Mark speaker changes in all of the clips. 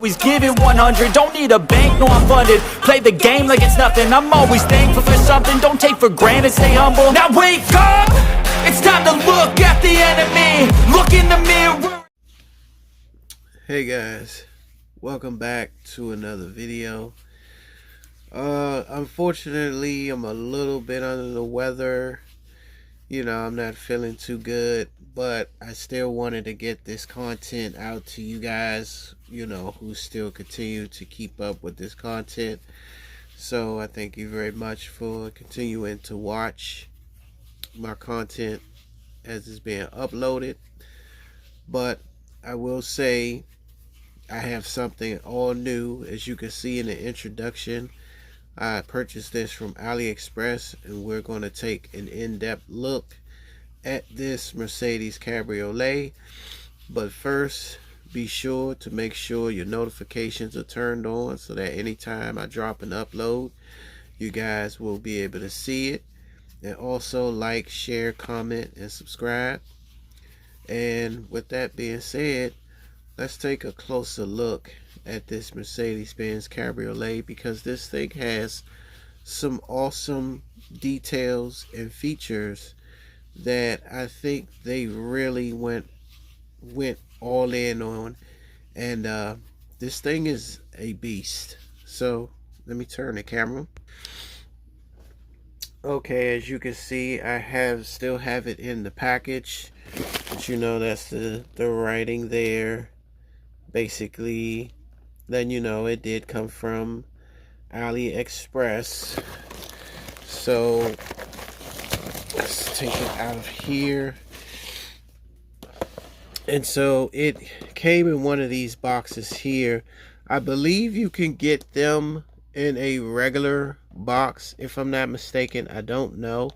Speaker 1: Always give it 100, don't need a bank, no I'm funded. Play the game like it's nothing, I'm always thankful for something. Don't take for granted, stay humble. Now wake up, it's time to look at the enemy. Look in the mirror.
Speaker 2: Hey guys, welcome back to another video. Unfortunately, I'm a little bit under the weather. I'm not feeling too good, but I still wanted to get this content out to you guys, who still continue to keep up with this content. So I thank you very much for continuing to watch my content as it's being uploaded. But I will say I have something all new. As you can see in the introduction, I purchased this from AliExpress, and we're going to take an in-depth look at this Mercedes Cabriolet. But first, be sure to make sure your notifications are turned on so that anytime I drop an upload, you guys will be able to see it. And also like, share, comment, and subscribe. And with that being said, let's take a closer look at this Mercedes-Benz Cabriolet, because this thing has some awesome details and features that I think they really went all in on. And this thing is a beast. So let me turn the camera. Okay, as you can see, I still have it in the package, but that's the writing there. Basically, then it did come from AliExpress. So let's take it out of here. And so it came in one of these boxes here. I believe you can get them in a regular box, if I'm not mistaken. I don't know,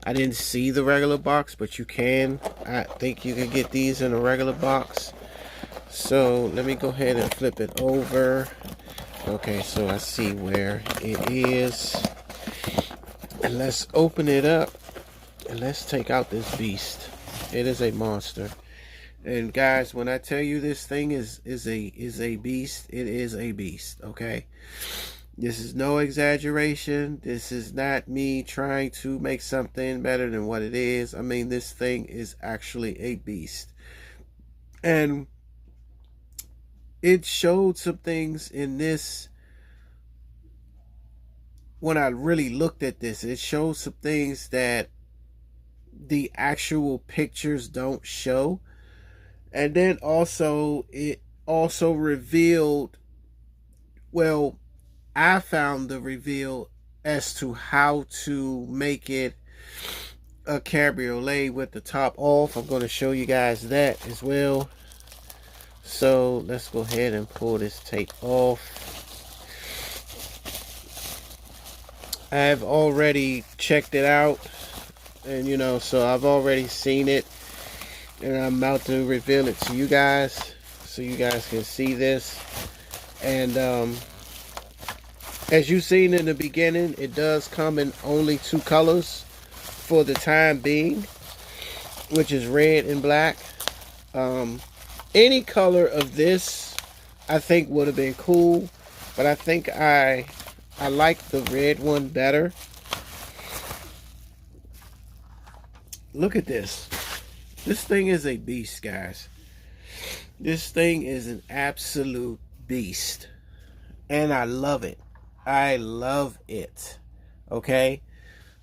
Speaker 2: I didn't see the regular box, but you can. I think you can get these in a regular box. So let me go ahead and flip it over. Okay, so I see where it is. And let's open it up and let's take out this beast. It is a monster. And guys, when I tell you this thing is a beast, it is a beast, okay? This is no exaggeration. This is not me trying to make something better than what it is. I mean, this thing is actually a beast. And it showed some things in this. When I really looked at this, it showed some things that the actual pictures don't show. And then also, it also revealed, well, I found the reveal as to how to make it a cabriolet with the top off. I'm going to show you guys that as well. So let's go ahead and pull this tape off. I've already checked it out, and so I've already seen it, and I'm about to reveal it to you guys so you guys can see this. And as you've seen in the beginning, it does come in only two colors for the time being, which is red and black. Any color of this I think would have been cool, but I think I like the red one better. Look at this. This thing is a beast, guys. This thing is an absolute beast. And I love it. I love it. Okay?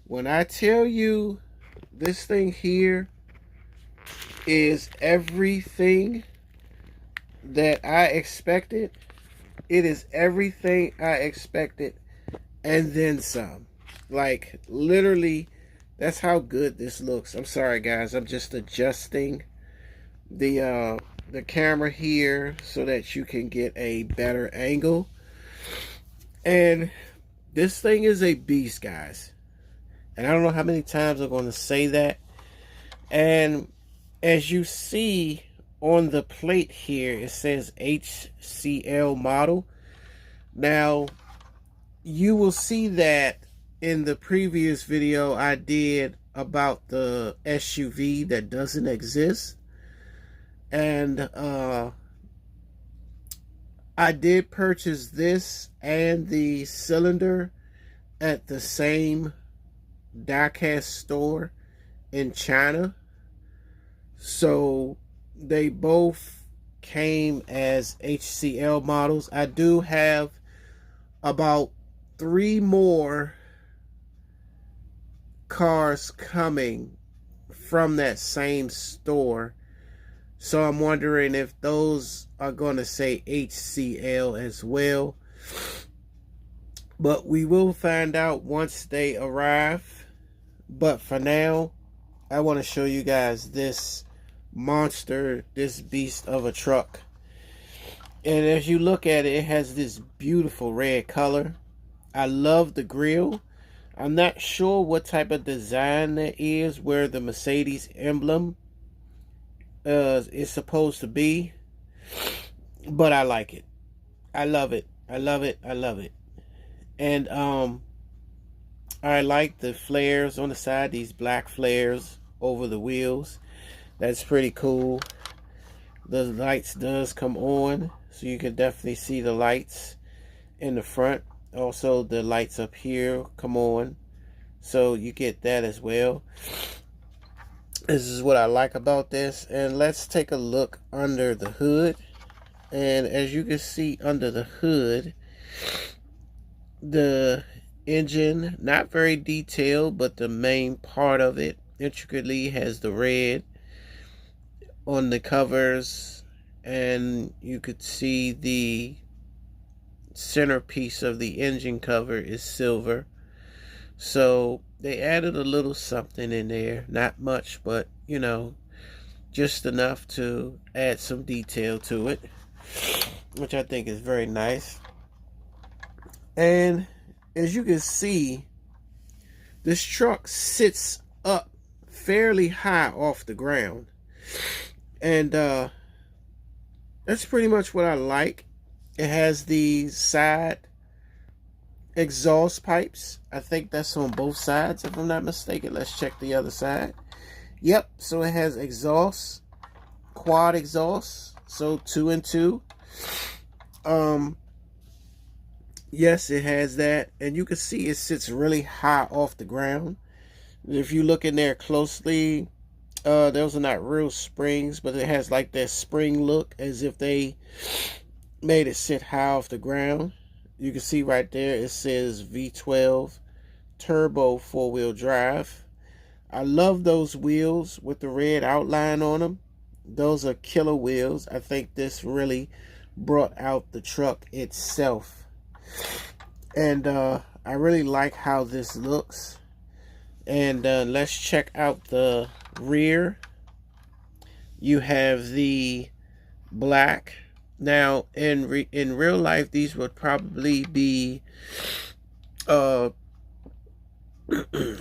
Speaker 2: When I tell you this thing here is everything that I expected, it is everything I expected and then some. Like, literally, that's how good this looks. I'm sorry, guys. I'm just adjusting the camera here so that you can get a better angle. And this thing is a beast, guys. And I don't know how many times I'm going to say that. And as you see on the plate here, it says HCL model. Now, you will see that in the previous video I did about the SUV that doesn't exist. And I did purchase this and the cylinder at the same diecast store in China. So they both came as HCL models. I do have about 3 more cars coming from that same store. So I'm wondering if those are going to say HCL as well. But we will find out once they arrive. But for now, I want to show you guys this monster, this beast of a truck. And as you look at it, it has this beautiful red color. I love the grille. I'm not sure what type of design that is, where the Mercedes emblem is supposed to be. But I like it. I love it. I love it. I love it. And I like the flares on the side, these black flares over the wheels. That's pretty cool. The lights does come on, so you can definitely see the lights in the front. Also, the lights up here come on, so you get that as well. This is what I like about this. And let's take a look under the hood. And as you can see under the hood, the engine, not very detailed, but the main part of it intricately has the red on the covers, and you could see the centerpiece of the engine cover is silver. So they added a little something in there, not much, but you know, just enough to add some detail to it, which I think is very nice. And as you can see, this truck sits up fairly high off the ground. And that's pretty much what I like. It has the side exhaust pipes. I think that's on both sides, if I'm not mistaken. Let's check the other side. Yep, so it has exhaust, quad exhaust, so 2 and 2. Yes, it has that, and you can see it sits really high off the ground. If you look in there closely, those are not real springs, but it has like that spring look, as if they made it sit high off the ground. You can see right there, it says V12 turbo 4-wheel drive. I love those wheels with the red outline on them. Those are killer wheels. I think this really brought out the truck itself. And I really like how this looks. And let's check out the rear. You have the black. Now in real life, these would probably be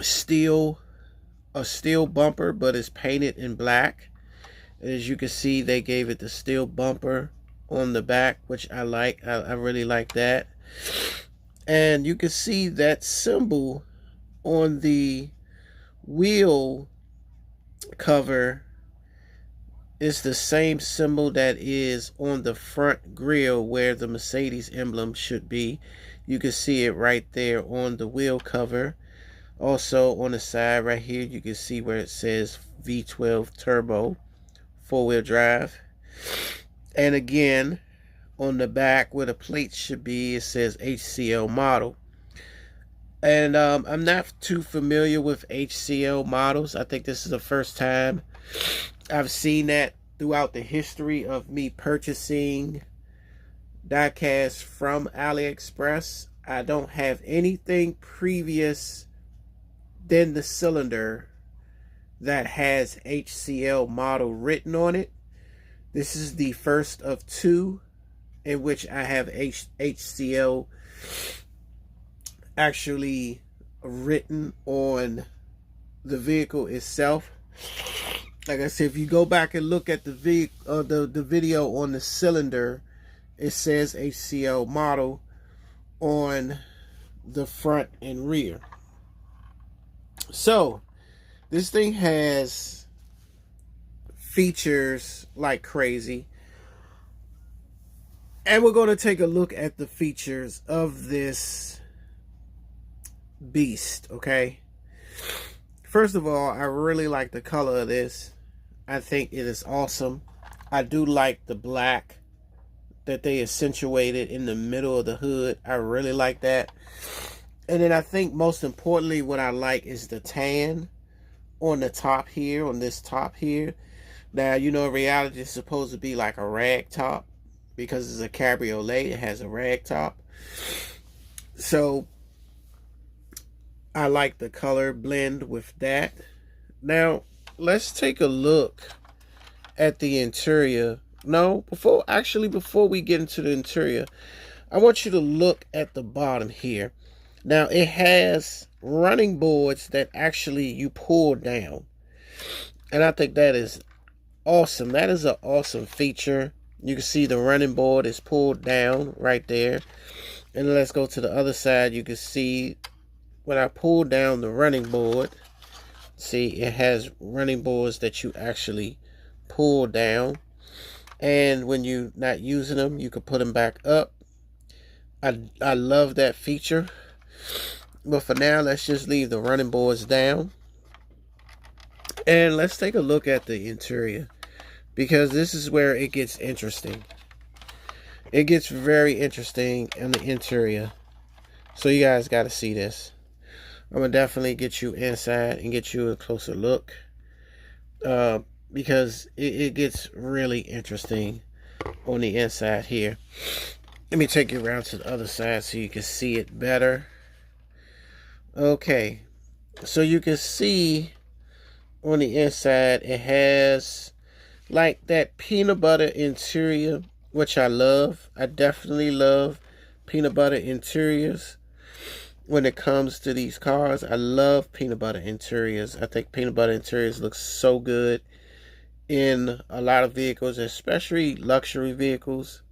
Speaker 2: steel bumper, but it's painted in black. As you can see, they gave it the steel bumper on the back, which I like. I really like that. And you can see that symbol on the wheel cover is the same symbol that is on the front grille where the Mercedes emblem should be. You can see it right there on the wheel cover. Also on the side right here, you can see where it says V12 turbo 4-wheel drive. And again, on the back where the plate should be, it says HCL model. And I'm not too familiar with HCL models. I think this is the first time I've seen that throughout the history of me purchasing diecast from AliExpress. I don't have anything previous than the cylinder that has HCL model written on it. This is the first of 2 in which I have HCL actually written on the vehicle itself. Like I said, if you go back and look at the video on the cylinder, it says HCL model on the front and rear. So this thing has features like crazy. And we're going to take a look at the features of this beast, okay? First of all, I really like the color of this. I think it is awesome. I do like the black that they accentuated in the middle of the hood. I really like that. And then I think most importantly, what I like is the tan on the top here, on this top here. Now, you know, in reality, it's supposed to be like a rag top because it's a cabriolet. It has a rag top. So I like the color blend with that. Now, let's take a look at the interior. No, before we get into the interior, I want you to look at the bottom here. Now, it has running boards that actually you pull down. And I think that is awesome. That is an awesome feature. You can see the running board is pulled down right there. And let's go to the other side. You can see when I pull down the running board, see, it has running boards that you actually pull down. And when you're not using them, you can put them back up. I love that feature. But for now, let's just leave the running boards down. And let's take a look at the interior, because this is where it gets interesting. It gets very interesting in the interior. So you guys got to see this. I'm going to definitely get you inside and get you a closer look. Because it gets really interesting on the inside here. Let me take you around to the other side so you can see it better. Okay. So you can see on the inside it has like that peanut butter interior, which I love. I definitely love peanut butter interiors. When it comes to these cars, I love peanut butter interiors. I think peanut butter interiors look so good in a lot of vehicles, especially luxury vehicles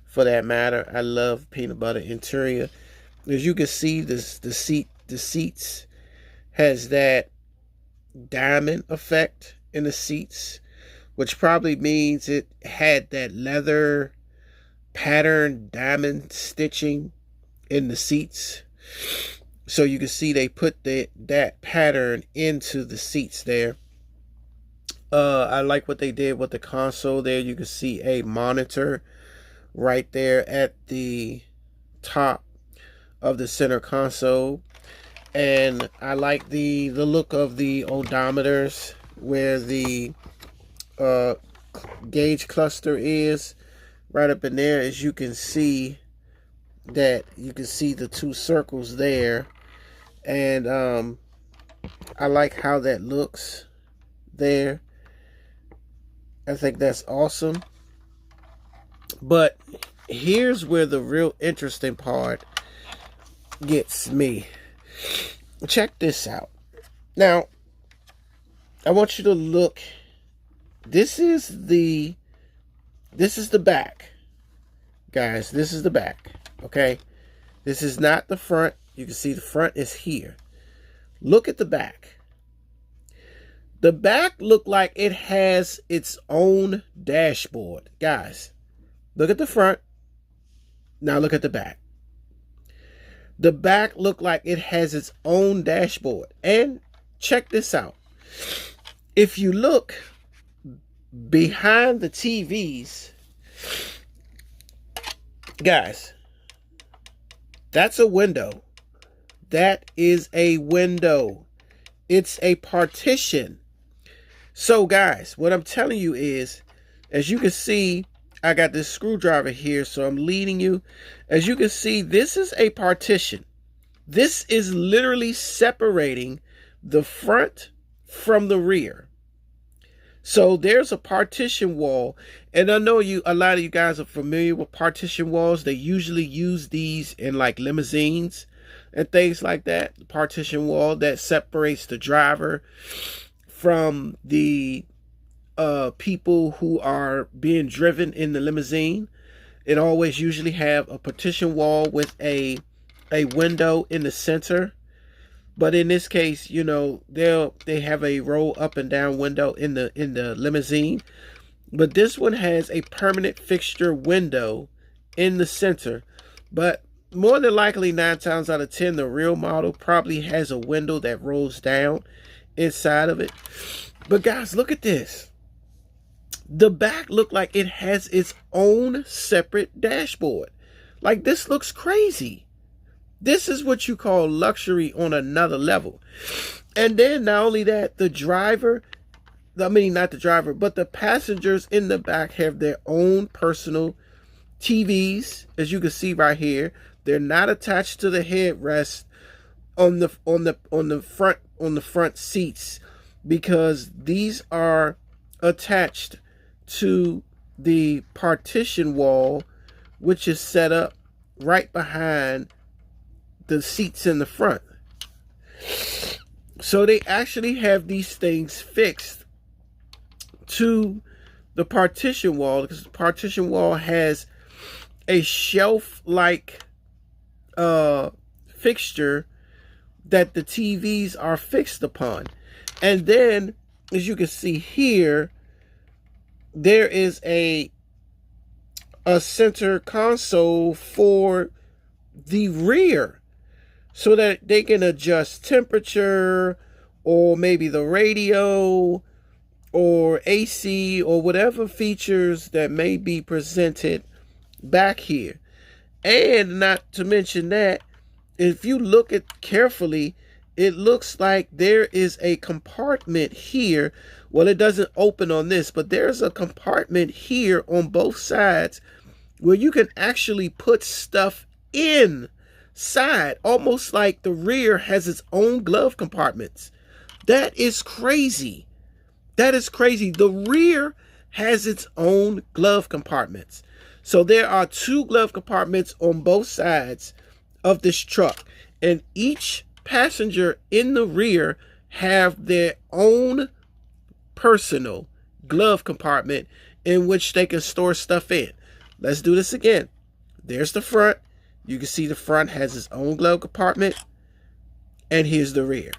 Speaker 2: for that matter. I love peanut butter interior. As you can see, the seats has that diamond effect in the seats, which probably means it had that leather pattern diamond stitching in the seats. So you can see they put that pattern into the seats there. I like what they did with the console there. You can see a monitor right there at the top of the center console. And I like the look of the odometers where the gauge cluster is right up in there. As you can see that, you can see the two circles there. And I like how that looks there. I think that's awesome. But here's where the real interesting part gets me. Check this out. Now, I want you to look. This is the back. Guys, this is the back. Okay? This is not the front. You can see the front is here. Look at the back. The back look like it has its own dashboard. Guys, look at the front. Now look at the back. The back look like it has its own dashboard. And check this out. If you look behind the TVs, guys, that's a window. That is a window. It's a partition. So guys, what I'm telling you is, as you can see, I got this screwdriver here, so I'm leading you. As you can see, this is a partition. This is literally separating the front from the rear. So there's a partition wall, and I know a lot of you guys are familiar with partition walls. They usually use these in like limousines and things like that. The partition wall that separates the driver from the people who are being driven in the limousine. It always usually have a partition wall with a window in the center. But in this case, you know, they have a roll up and down window in the limousine. But this one has a permanent fixture window in the center. But more than likely, 9 times out of 10, the real model probably has a window that rolls down inside of it. But guys, look at this. The back look like it has its own separate dashboard. Like, this looks crazy. This is what you call luxury on another level. And then not only that, the driver, I mean, not the driver, but the passengers in the back have their own personal TVs, as you can see right here. They're not attached to the headrest on the front seats, because these are attached to the partition wall, which is set up right behind the seats in the front. So they actually have these things fixed to the partition wall, because the partition wall has a shelf-like fixture that the TVs are fixed upon. And then, as you can see here, there is a center console for the rear, so that they can adjust temperature, or maybe the radio, or AC, or whatever features that may be presented back here. And not to mention that, if you look at carefully, it looks like there is a compartment here. Well, it doesn't open on this, but there's a compartment here on both sides where you can actually put stuff inside, almost like the rear has its own glove compartments. That is crazy. That is crazy. The rear has its own glove compartments. So there are 2 glove compartments on both sides of this truck, and each passenger in the rear have their own personal glove compartment in which they can store stuff in. Let's do this again. There's the front. You can see the front has its own glove compartment, and here's the rear.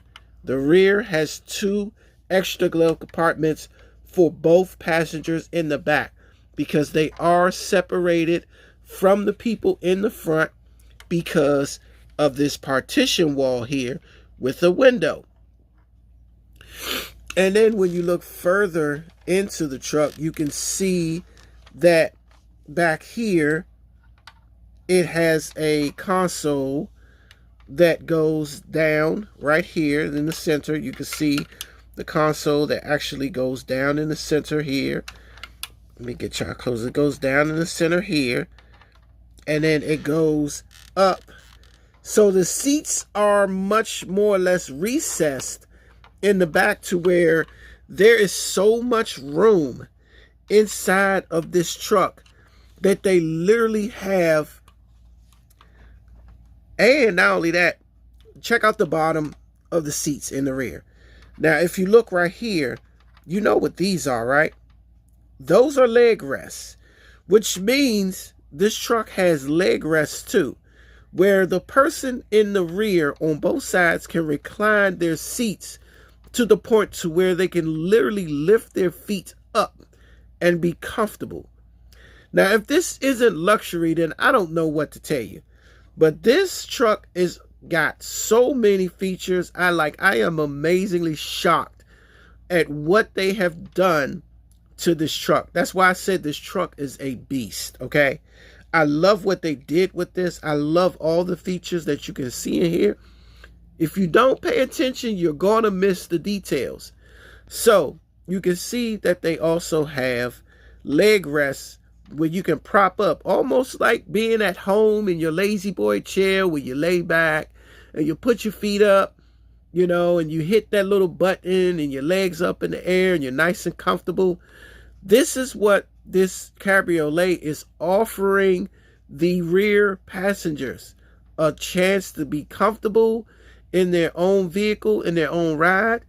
Speaker 2: The rear has 2 extra glove compartments for both passengers in the back, because they are separated from the people in the front because of this partition wall here with a window. And then when you look further into the truck, you can see that back here it has a console that goes down right here in the center. You can see the console that actually goes down in the center here. Let me get y'all close. It goes down in the center here, and then it goes up. So the seats are much more or less recessed in the back, to where there is so much room inside of this truck that they literally have. And not only that, check out the bottom of the seats in the rear. Now, if you look right here, you know what these are, right? Those are leg rests, which means this truck has leg rests too, where the person in the rear on both sides can recline their seats to the point to where they can literally lift their feet up and be comfortable. Now, if this isn't luxury, then I don't know what to tell you. But this truck is got so many features. I am amazingly shocked at what they have done to this truck. That's why I said this truck is a beast, okay? I love what they did with this. I love all the features that you can see in here. If you don't pay attention, you're going to miss the details. So you can see that they also have leg rests where you can prop up, almost like being at home in your lazy boy chair where you lay back and you put your feet up, you know, and you hit that little button and your legs up in the air and you're nice and comfortable. This is what this Cabriolet is offering the rear passengers, a chance to be comfortable in their own vehicle, in their own ride.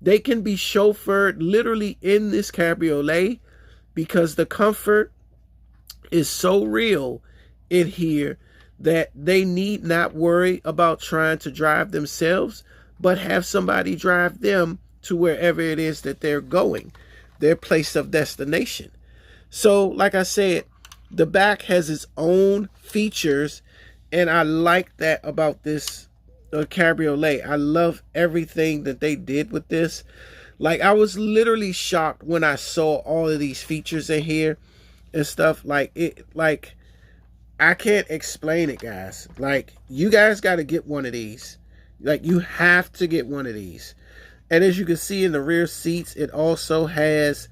Speaker 2: They can be chauffeured literally in this Cabriolet because the comfort is so real in here that they need not worry about trying to drive themselves, but have somebody drive them to wherever it is that they're going, their place of destination. So, like I said, The back has its own features, and I like that about this Cabriolet. I love everything that they did with this. Like, I was literally shocked when I saw all of these features in here and stuff. Like I can't explain it, guys. Like, you guys got to get one of these. Like, you have to get one of these. And as you can see in the rear seats, it also has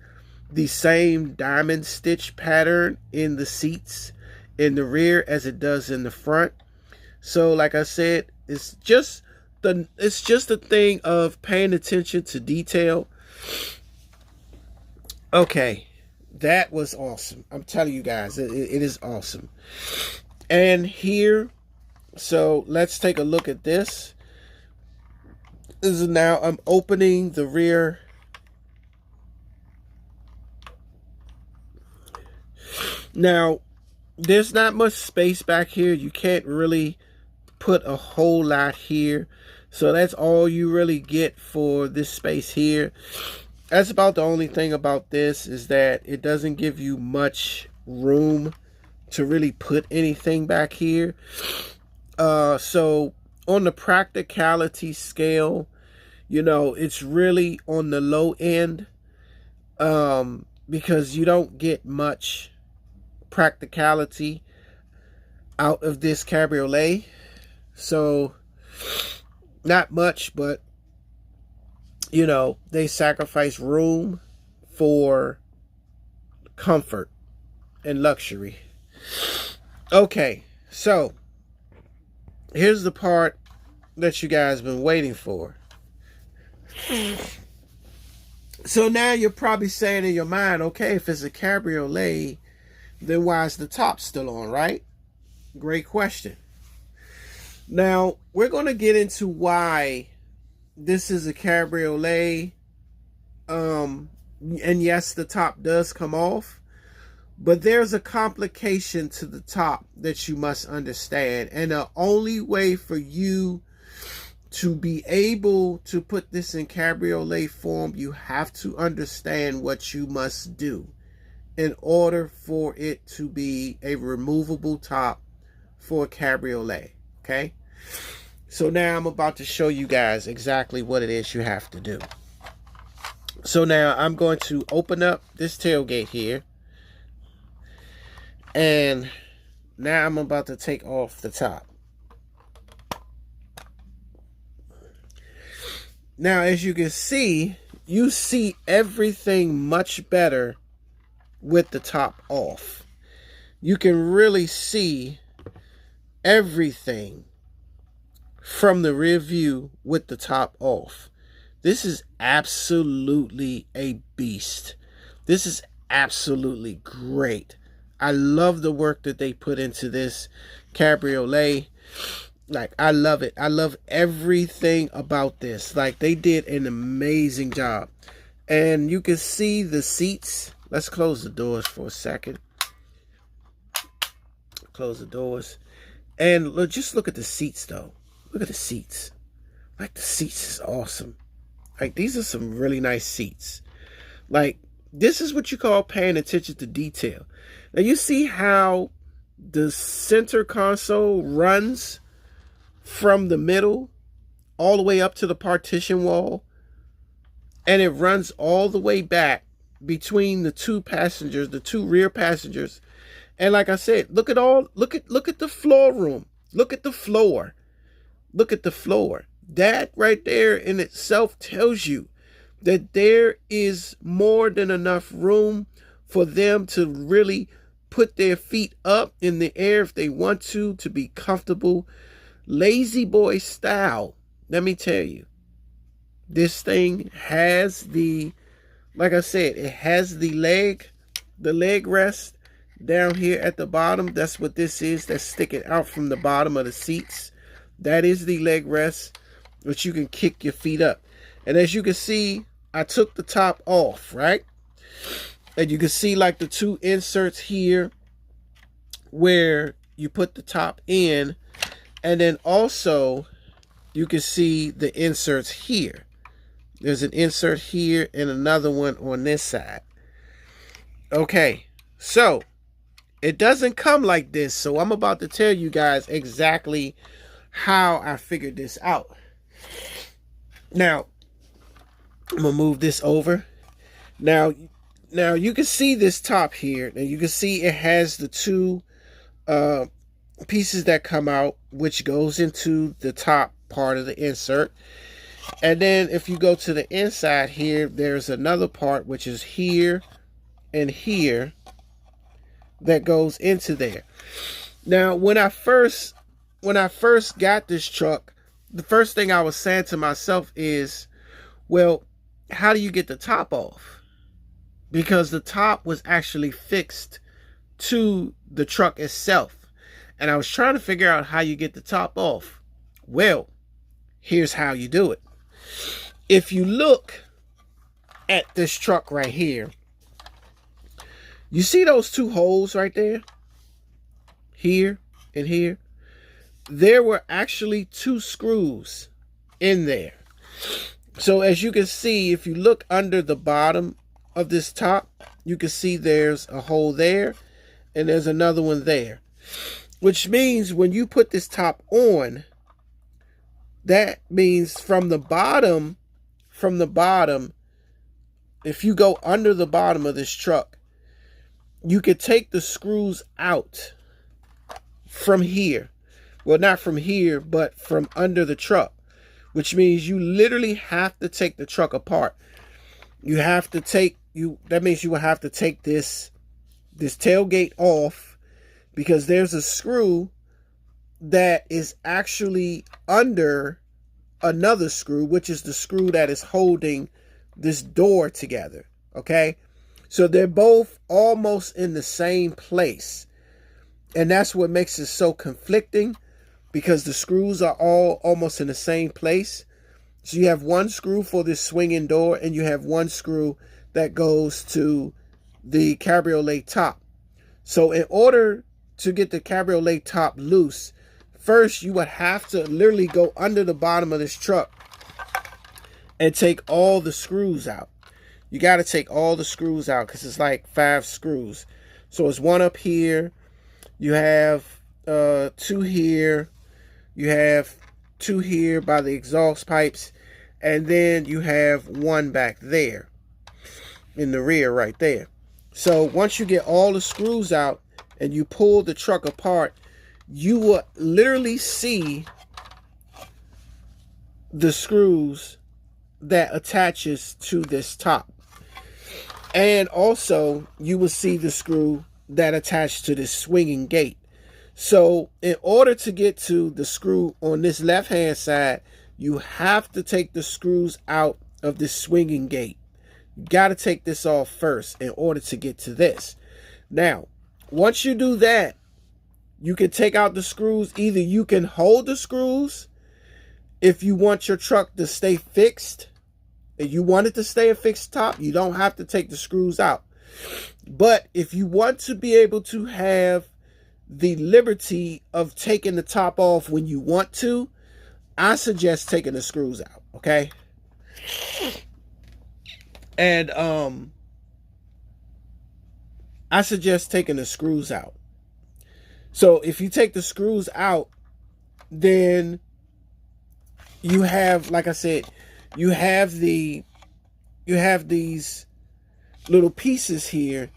Speaker 2: the same diamond stitch pattern in the seats in the rear as it does in the front. So like I said, it's just a thing of paying attention to detail. Okay, that was awesome. I'm telling you guys, it is awesome. And here, so let's take a look at this. This is now, I'm opening the rear. Now, there's not much space back here. You can't really put a whole lot here. So that's all you really get for this space here. That's about the only thing about this, is that it doesn't give you much room to really put anything back here. So on the practicality scale, you know, it's really on the low end, because you don't get much practicality out of this Cabriolet. So not much, but you know, they sacrifice room for comfort and luxury. Okay, so here's the part that you guys been waiting for. So now you're probably saying in your mind, okay, if it's a Cabriolet, then why is the top still on, right? Great question. Now, we're going to get into why this is a Cabriolet. And yes, the top does come off. But there's a complication to the top that you must understand. And the only way for you to be able to put this in Cabriolet form, you have to understand what you must do in order for it to be a removable top for a Cabriolet. Okay, so now I'm about to show you guys exactly what it is you have to do. So now I'm going to open up this tailgate here, and now I'm about to take off the top. Now, as you can see, you see everything much better with the top off. You can really see everything from the rear view with the top off. This is absolutely a beast. This is absolutely great. I love the work that they put into this Cabriolet. Like, I love it. I love everything about this. Like, they did an amazing job. And you can see the seats. Let's close the doors for a second. Close the doors. And look, just look at the seats, though. Look at the seats. Like, the seats is awesome. Like, these are some really nice seats. Like, this is what you call paying attention to detail. Now, you see how the center console runs from the middle all the way up to the partition wall, and it runs all the way back between the two passengers, the two rear passengers. And like I said, look at the floor room. Look at the floor. Look at the floor. That right there in itself tells you that there is more than enough room for them to really put their feet up in the air if they want to be comfortable. Lazy boy style. Let me tell you, this thing has the, like I said, it has the leg rest down here at the bottom. That's what this is. That's sticking out from the bottom of the seats. That is the leg rest, which you can kick your feet up. And as you can see, I took the top off, right? And you can see like the two inserts here where you put the top in. And then also you can see the inserts here. There's an insert here and another one on this side. Okay, so it doesn't come like this. So I'm about to tell you guys exactly how I figured this out. Now, I'm going to move this over. Now you can see this top here. And you can see it has the two pieces that come out, which goes into the top part of the insert. And then if you go to the inside here, there's another part, which is here and here, that goes into there. Now, when I first got this truck, the first thing I was saying to myself is, well, how do you get the top off? Because the top was actually fixed to the truck itself. And I was trying to figure out how you get the top off. Well, here's how you do it. If you look at this truck right here, you see those two holes right there? Here and here? There were actually two screws in there. So as you can see, if you look under the bottom of this top, you can see there's a hole there and there's another one there. Which means when you put this top on, that means from the bottom, if you go under the bottom of this truck, you could take the screws out from here. Well, not from here, but from under the truck, which means you literally have to take the truck apart. That means you will have to take this tailgate off, because there's a screw that is actually under another screw, which is the screw that is holding this door together. Okay, so they're both almost in the same place, and that's what makes it so conflicting, because the screws are all almost in the same place. So you have one screw for this swinging door, and you have one screw that goes to the Cabriolet top. So in order to get the Cabriolet top loose, first you would have to literally go under the bottom of this truck and take all the screws out. You got to take all the screws out, because it's like 5 screws. So it's one up here, you have 2 here, you have 2 here by the exhaust pipes, and then you have 1 back there in the rear right there. So once you get all the screws out and you pull the truck apart, you will literally see the screws that attaches to this top. And also you will see the screw that attached to this swinging gate. So in order to get to the screw on this left hand side, you have to take the screws out of this swinging gate. You got to take this off first in order to get to this. Now, once you do that, you can take out the screws. Either you can hold the screws if you want your truck to stay fixed. If you want it to stay a fixed top, you don't have to take the screws out. But if you want to be able to have the liberty of taking the top off when you want to, I suggest taking the screws out, okay? And I suggest taking the screws out. So if you take the screws out, then you have, like I said, you have these little pieces here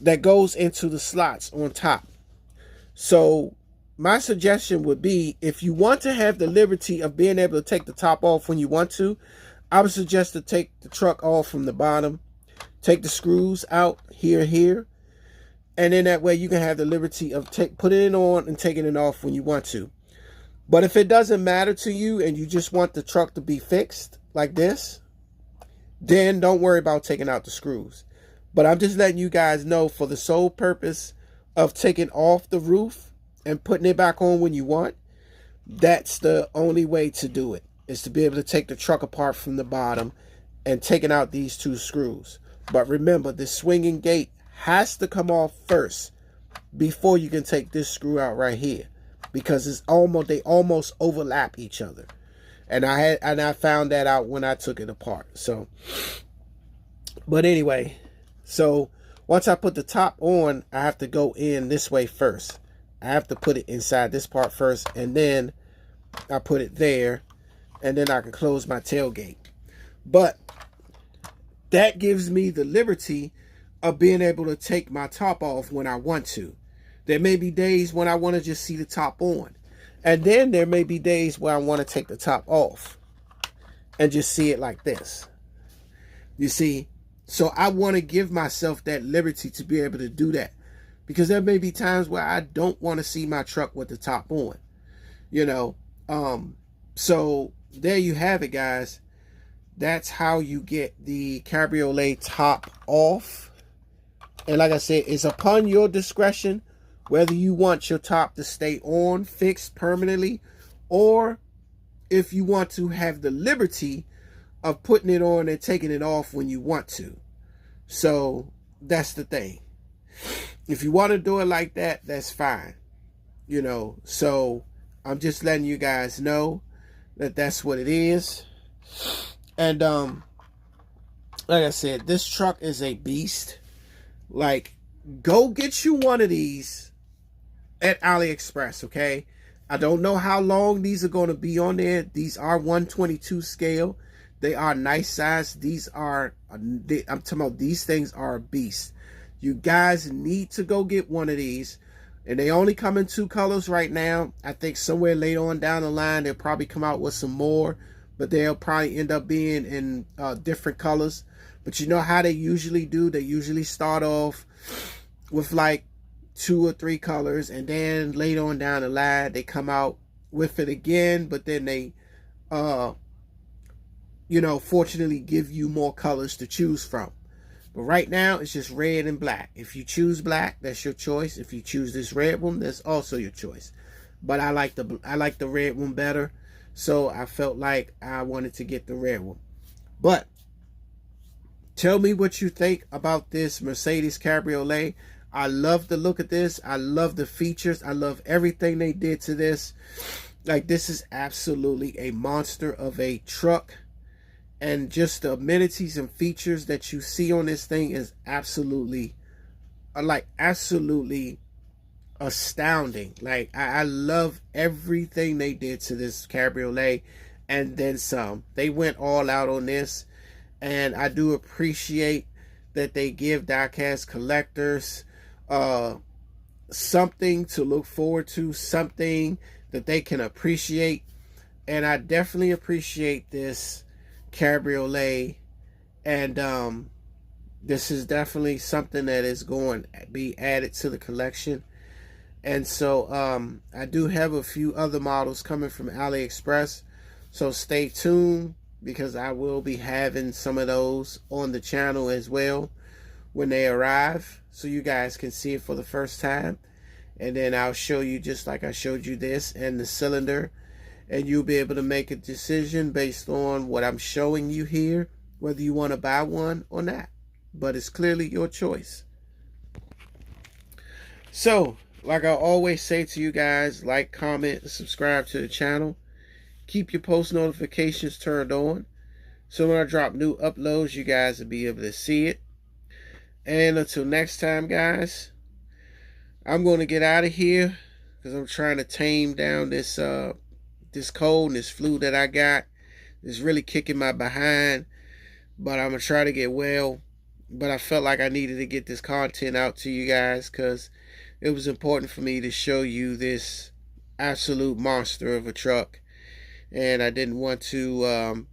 Speaker 2: that goes into the slots on top. So my suggestion would be, if you want to have the liberty of being able to take the top off when you want to, I would suggest to take the truck off from the bottom, take the screws out here, and then that way you can have the liberty of putting it on and taking it off when you want to. But if it doesn't matter to you and you just want the truck to be fixed like this, then don't worry about taking out the screws. But I'm just letting you guys know, for the sole purpose of taking off the roof and putting it back on when you want, that's the only way to do it, is to be able to take the truck apart from the bottom and taking out these 2 screws. But remember, the swinging gate has to come off first before you can take this screw out right here, because they almost overlap each other. And I found that out when I took it apart. So, but anyway, so once I put the top on, I have to go in this way first. I have to put it inside this part first, and then I put it there, and then I can close my tailgate. But that gives me the liberty of being able to take my top off when I want to. There may be days when I want to just see the top on. And then there may be days where I want to take the top off and just see it like this. You see? So I want to give myself that liberty to be able to do that. Because there may be times where I don't want to see my truck with the top on. You know? So there you have it, guys. That's how you get the Cabriolet top off. And like I said, it's upon your discretion whether you want your top to stay on, fixed permanently, or if you want to have the liberty of putting it on and taking it off when you want to. So that's the thing. If you want to do it like that, that's fine. You know, so I'm just letting you guys know that that's what it is. And like I said, this truck is a beast. Like, go get you one of these at AliExpress, okay? I don't know how long these are going to be on there. These are 122 scale. They are nice size. These are, I'm talking about, these things are a beast. You guys need to go get one of these. And they only come in 2 colors right now. I think somewhere later on down the line, they'll probably come out with some more. But they'll probably end up being in different colors. But you know how they usually do? They usually start off with like 2 or 3 colors, and then later on down the line they come out with it again, but then they you know, fortunately give you more colors to choose from. But right now it's just red and black. If you choose black, that's your choice. If you choose this red one, that's also your choice. But I like the red one better, so I felt like I wanted to get the red one. But tell me what you think about this Mercedes Cabriolet. I love the look of this. I love the features. I love everything they did to this. Like, this is absolutely a monster of a truck. And just the amenities and features that you see on this thing is absolutely, like, absolutely astounding. Like, I love everything they did to this Cabriolet and then some. They went all out on this. And I do appreciate that they give diecast collectors something to look forward to, something that they can appreciate. And I definitely appreciate this Cabriolet. And this is definitely something that is going to be added to the collection. And so I do have a few other models coming from AliExpress. So stay tuned, because I will be having some of those on the channel as well when they arrive, so you guys can see it for the first time. And then I'll show you, just like I showed you this and the cylinder, and you'll be able to make a decision based on what I'm showing you here, whether you want to buy one or not. But it's clearly your choice. So, like I always say to you guys, like, comment, and subscribe to the channel. Keep your post notifications turned on, so when I drop new uploads, you guys will be able to see it. And until next time, guys, I'm going to get out of here, because I'm trying to tame down this this cold and this flu that I got. It's really kicking my behind, but I'm going to try to get well. But I felt like I needed to get this content out to you guys, because it was important for me to show you this absolute monster of a truck. And I didn't want to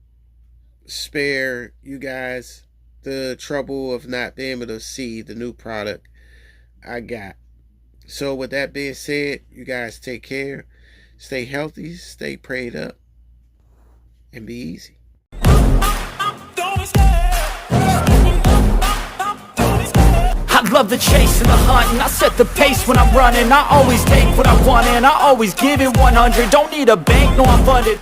Speaker 2: spare you guys the trouble of not being able to see the new product I got. So with that being said, you guys take care, stay healthy, stay prayed up, and be easy.
Speaker 1: I love the chase and the hunt, and I set the pace when I'm running. I always take what I want and I always give it 100. Don't need a bank, no, I'm funded.